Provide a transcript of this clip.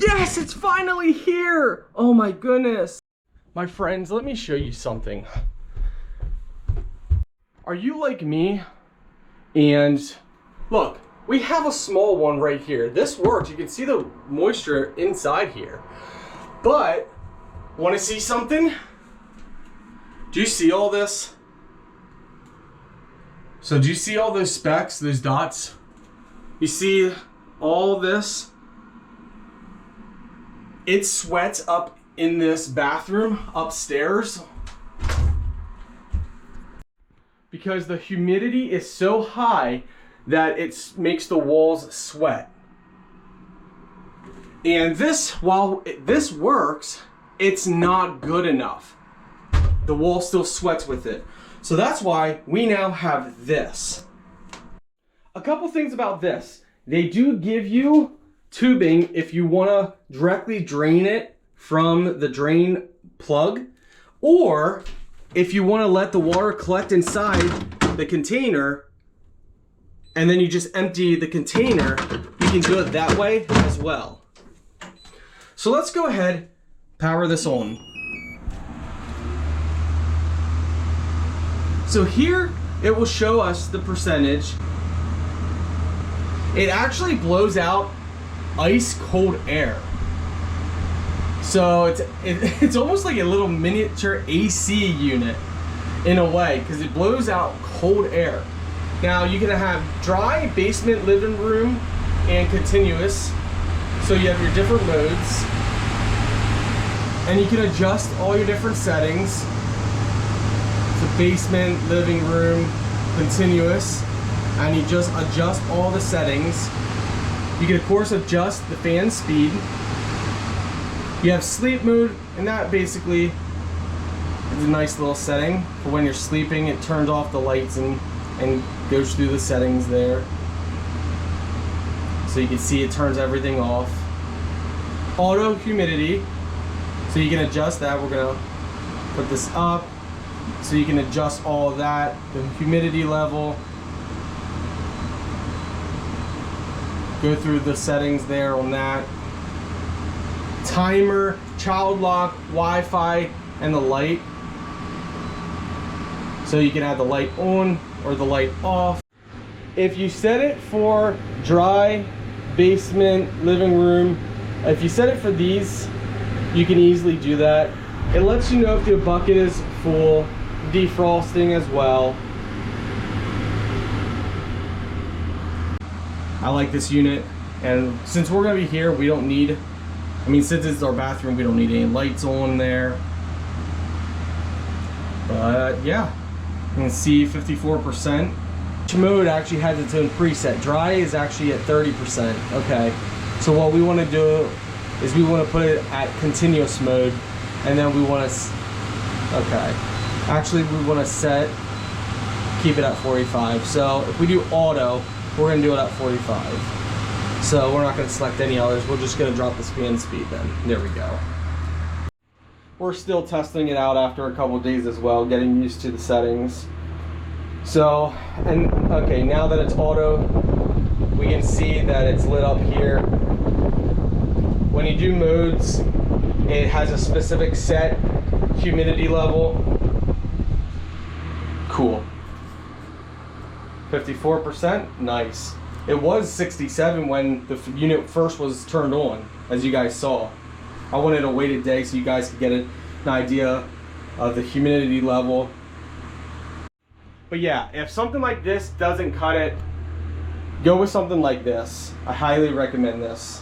Yes, it's finally here! Oh my goodness. My friends, let me show you something. Are you like me? And look, we have a small one right here. This works. You can see the moisture inside here. But, want to see something? Do you see all this? So do you see all those specks, those dots? You see all this? It sweats up in this bathroom upstairs because the humidity is so high that it makes the walls sweat. And this, while this works, it's not good enough. The wall still sweats with it. So that's why we now have this. A couple things about this. They do give you tubing if you want to directly drain it from the drain plug, or if you want to let the water collect inside the container and then you just empty the container, you can do it that way as well. So let's go ahead, power this on. So here it will show us the percentage. It actually blows out ice cold air. So it's almost like a little miniature AC unit in a way, because it blows out cold air. Now you can have dry, basement, living room, and continuous. So you have your different modes, and you can adjust all your different settings. So basement, living room, continuous, and you just adjust all the settings. You can of course adjust the fan speed. You have sleep mode, and that basically is a nice little setting for when you're sleeping. It turns off the lights and goes through the settings there. So you can see it turns everything off. Auto humidity, so you can adjust that. We're gonna put this up so you can adjust all of that, the humidity level. Go through the settings there on that. Timer, child lock, Wi-Fi, and the light. So you can have the light on or the light off. If you set it for dry, basement, living room, if you set it for these, you can easily do that. It lets you know if your bucket is full, defrosting as well. I like this unit, and since we're gonna be here, we don't need, since it's our bathroom, we don't need any lights on there. But yeah, you can see 54%. Each mode actually has its own preset. Dry is actually at 30%. Okay, so what we want to do is we want to put it at continuous mode, and then we want to, actually we want to keep it at 45. So if we do auto, we're going to do it at 45. So we're not going to select any others. We're just going to drop the fan speed then. There we go. We're still testing it out after a couple of days as well, getting used to the settings. So, okay, now that it's auto, we can see that it's lit up here. When you do modes, it has a specific set humidity level. Cool. 54%, nice. It was 67 when the unit first was turned on, as you guys saw. I wanted to wait a day so you guys could get an idea of the humidity level. But yeah, if something like this doesn't cut it, go with something like this. I highly recommend this.